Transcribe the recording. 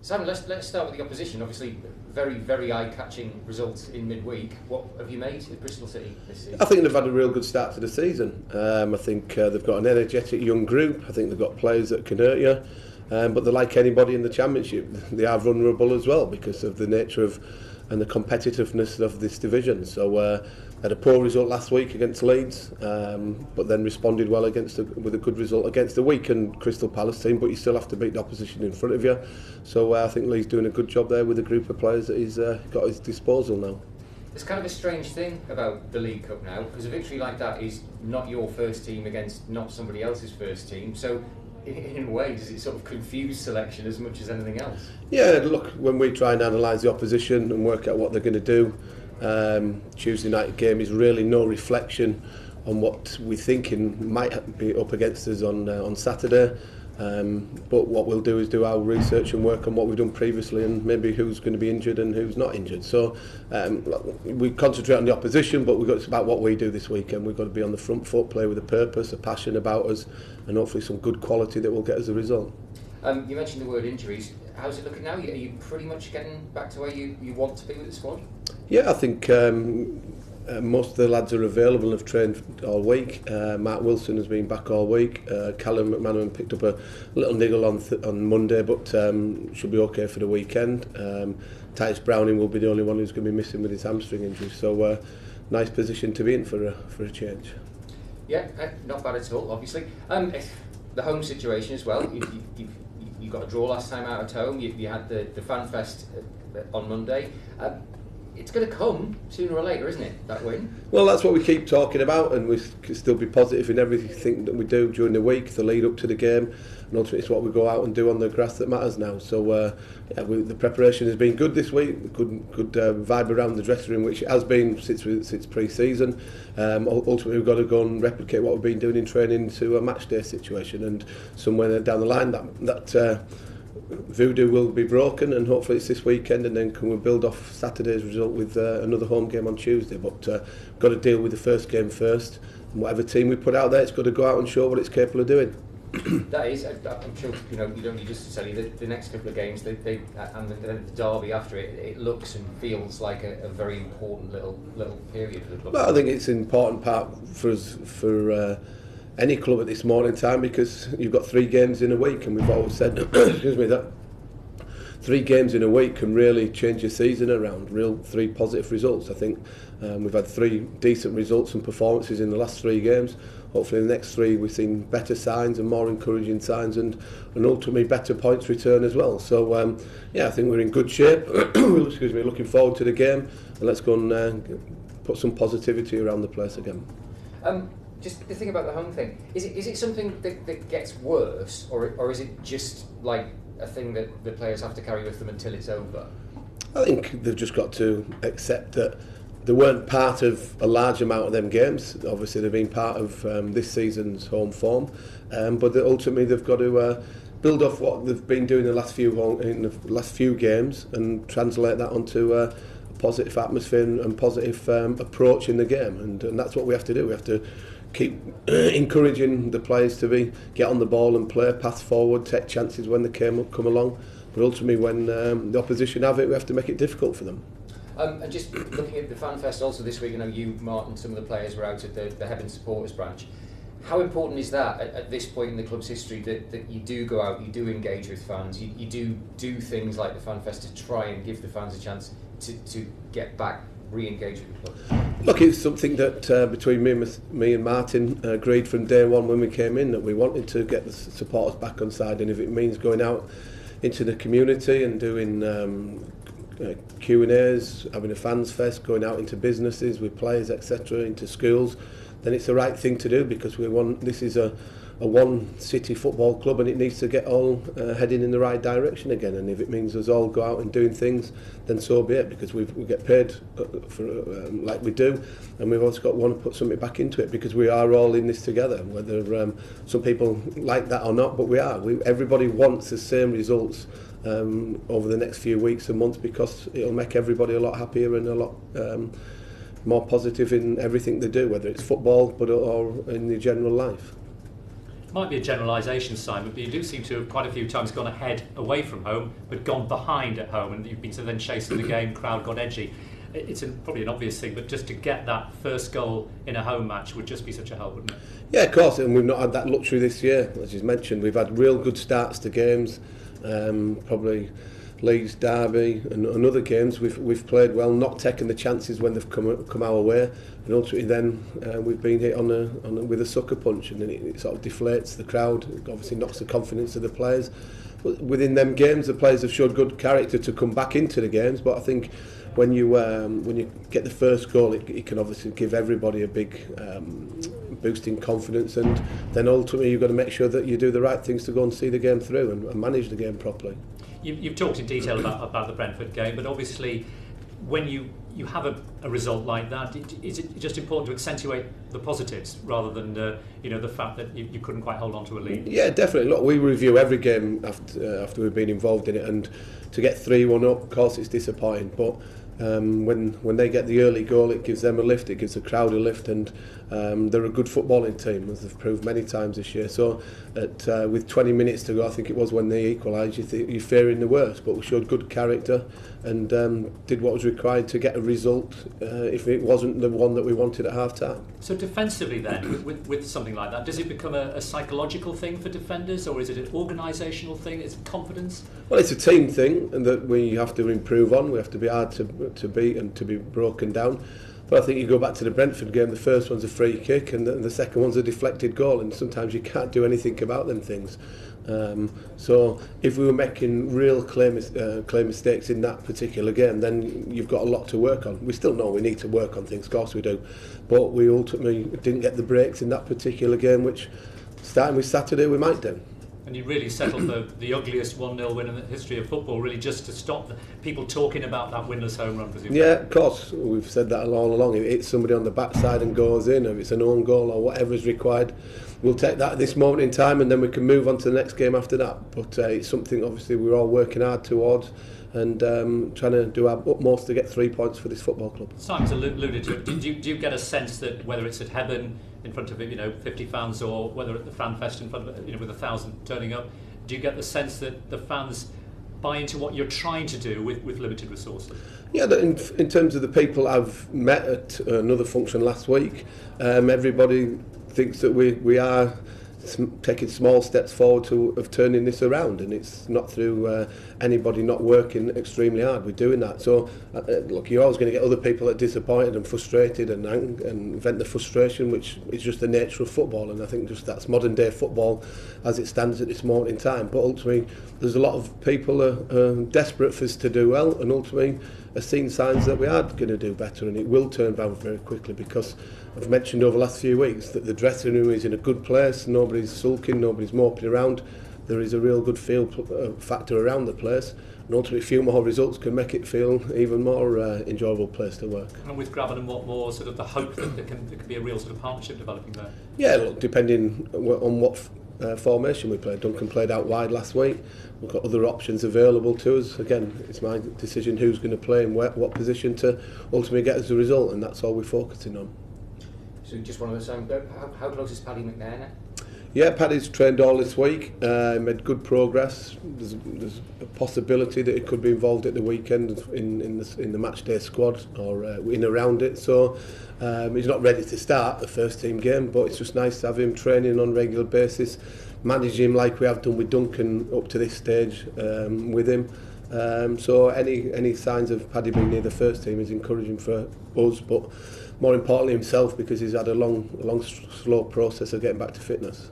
Simon, let's start with the opposition. Obviously, very, very eye-catching results in midweek. What have you made of Bristol City this season? I think they've had a real good start to the season. I think they've got an energetic young group. I think they've got players that can hurt you. But they're like anybody in the Championship. They are vulnerable as well because of the nature of and the competitiveness of this division. So had a poor result last week against Leeds, but then responded well with a good result against the weakened Crystal Palace team. But you still have to beat the opposition in front of you. So I think Lee's doing a good job there with the group of players that he's got at his disposal now. It's kind of a strange thing about the League Cup now, because a victory like that is not your first team against not somebody else's first team. So in a way, does it sort of confuse selection as much as anything else? Yeah, look, when we try and analyse the opposition and work out what they're going to do, Tuesday night game is really no reflection on what we're thinking might be up against us on Saturday. But what we'll do is do our research and work on what we've done previously and maybe who's going to be injured and who's not injured. So we concentrate on the opposition, but it's about what we do this weekend. We've got to be on the front foot, play with a purpose, a passion about us, and hopefully some good quality that will get us a result. You mentioned the word injuries. How's it looking now? Are you pretty much getting back to where you want to be with the squad? Yeah, I think most of the lads are available and have trained all week. Mark Wilson has been back all week. Callum McManaman picked up a little niggle on Monday, but should be okay for the weekend. Titus Browning will be the only one who's going to be missing with his hamstring injury. So nice position to be in for a change. Yeah, not bad at all, obviously. The home situation as well. You got a draw last time out at home. You had the Fan Fest on Monday. It's going to come sooner or later, isn't it, that win? Well, that's what we keep talking about, and we can still be positive in everything that we do during the week, the lead up to the game, and ultimately it's what we go out and do on the grass that matters now. So the preparation has been good this week, good vibe around the dressing room, which it has been since pre-season. Ultimately we've got to go and replicate what we've been doing in training to a match day situation, and somewhere down the line that voodoo will be broken, and hopefully it's this weekend, and then can we build off Saturday's result with another home game on Tuesday. But got to deal with the first game first, and whatever team we put out there, it's got to go out and show what it's capable of doing. That is, I'm sure you don't need just to tell you the next couple of games, and the derby after it looks and feels like a very important little period for the club. Well, I think it's an important part for us for any club at this moment in time, because you've got 3 games in a week, and we've always said excuse me, that 3 games in a week can really change your season around. 3 positive results. I think we've had 3 decent results and performances in the last 3 games. Hopefully in the next 3 we've seen better signs and more encouraging signs, and ultimately better points return as well. So I think we're in good shape. Excuse me, looking forward to the game, and let's go and put some positivity around the place again. Just the thing about the home thing, is it something that gets worse, or is it just like a thing that the players have to carry with them until it's over? I think they've just got to accept that they weren't part of a large amount of them games. Obviously they've been part of this season's home form, but ultimately they've got to build off what they've been doing in the last few games and translate that onto a positive atmosphere and positive approach in the game, and that's what we have to do. We have to keep encouraging the players to get on the ball and play, pass forward, take chances when they come along. But ultimately, when the opposition have it, we have to make it difficult for them. And just looking at the Fan Fest also this week, I know you, Martin, some of the players were out at the Heaven Supporters branch. How important is that at this point in the club's history that you do go out, you do engage with fans, you do things like the Fan Fest to try and give the fans a chance to get back, re-engage with the club? Look, it's something that between me and Martin agreed from day one when we came in, that we wanted to get the supporters back on side, and if it means going out into the community and doing Q&As, having a fans fest, going out into businesses with players, etc., into schools, then it's the right thing to do, because this is a one city football club, and it needs to get all heading in the right direction again. And if it means us all go out and doing things, then so be it, because we get paid for like we do, and we've also want to put something back into it, because we are all in this together, whether some people like that or not, but everybody wants the same results over the next few weeks and months, because it'll make everybody a lot happier and a lot more positive in everything they do, whether it's football or in their general life. might be a generalisation, Simon, but you do seem to have quite a few times gone ahead away from home, but gone behind at home, and you've been then chasing the game, crowd got edgy. It's probably an obvious thing, but just to get that first goal in a home match would just be such a help, wouldn't it? Yeah, of course, and we've not had that luxury this year, as you mentioned. We've had real good starts to games, probably Leeds, Derby and other games. We've played well, not taking the chances when they've come our way, and ultimately then we've been hit with a sucker punch, and then it sort of deflates the crowd. It obviously knocks the confidence of the players. But within them games, the players have showed good character to come back into the games, but I think when you get the first goal, it can obviously give everybody a big boost in confidence, and then ultimately you've got to make sure that you do the right things to go and see the game through and manage the game properly. You've talked in detail about the Brentford game, but obviously when you have a result like that, is it just important to accentuate the positives rather than the fact that you couldn't quite hold on to a lead? Yeah, definitely. Look, we review every game after we've been involved in it, and to get 3-1 up, of course it's disappointing, but when they get the early goal, it gives them a lift, it gives the crowd a lift, and they're a good footballing team, as they've proved many times this year. So with 20 minutes to go, I think it was when they equalised, you're fearing the worst, but we showed good character and did what was required to get a result if it wasn't the one that we wanted at half time. So defensively then, with something like that, does it become a psychological thing for defenders, or is it an organisational thing? Is it confidence? Well, it's a team thing, and that we have to improve on. We have to be hard to beat and to be broken down. But I think you go back to the Brentford game, the first one's a free kick and the second one's a deflected goal, and sometimes you can't do anything about them things. So if we were making real clear mistakes in that particular game, then you've got a lot to work on. We still know we need to work on things, of course we do, but we ultimately didn't get the breaks in that particular game, which starting with Saturday we might do. And you really settled the ugliest 1-0 win in the history of football, really just to stop people talking about that winless home run, presumably. Yeah, of course. We've said that all along. If it hits somebody on the backside and goes in, or if it's an own goal or whatever is required, we'll take that at this moment in time, and then we can move on to the next game after that. But it's something obviously we're all working hard towards, and trying to do our utmost to get 3 points for this football club. Simon's alluded to it. Do you get a sense that whether it's at Hebburn in front of 50 fans, or whether at the FanFest in front of with 1,000 turning up, do you get the sense that the fans buy into what you're trying to do with limited resources? Yeah, in terms of the people I've met at another function last week, everybody thinks that we are taking small steps forward of turning this around, and it's not through anybody not working extremely hard. We're doing that. So look, you're always going to get other people that are disappointed and frustrated and vent the frustration, which is just the nature of football, and I think just that's modern day football as it stands at this moment in time. But ultimately there's a lot of people are desperate for us to do well, and ultimately are seeing signs that we are going to do better, and it will turn around very quickly, because I've mentioned over the last few weeks that the dressing room is in a good place, nobody's sulking, nobody's moping around, there is a real good feel factor around the place, and ultimately a few more results can make it feel even more enjoyable place to work. And with Gravenham, what more sort of the hope that there can be a real sort of partnership developing there? Yeah, look, depending on what formation we played. Duncan played out wide last week. We've got other options available to us. Again, it's my decision who's going to play in what position to ultimately get us a result, and that's all we're focusing on. So just one other time, how close is Paddy McNair? Yeah, Paddy's trained all this week, made good progress. There's a possibility that he could be involved at the weekend in the match day squad or in around it. So he's not ready to start the first team game, but it's just nice to have him training on a regular basis, manage him like we have done with Duncan up to this stage with him. So any signs of Paddy being near the first team is encouraging for us, but more importantly himself, because he's had a long slow process of getting back to fitness.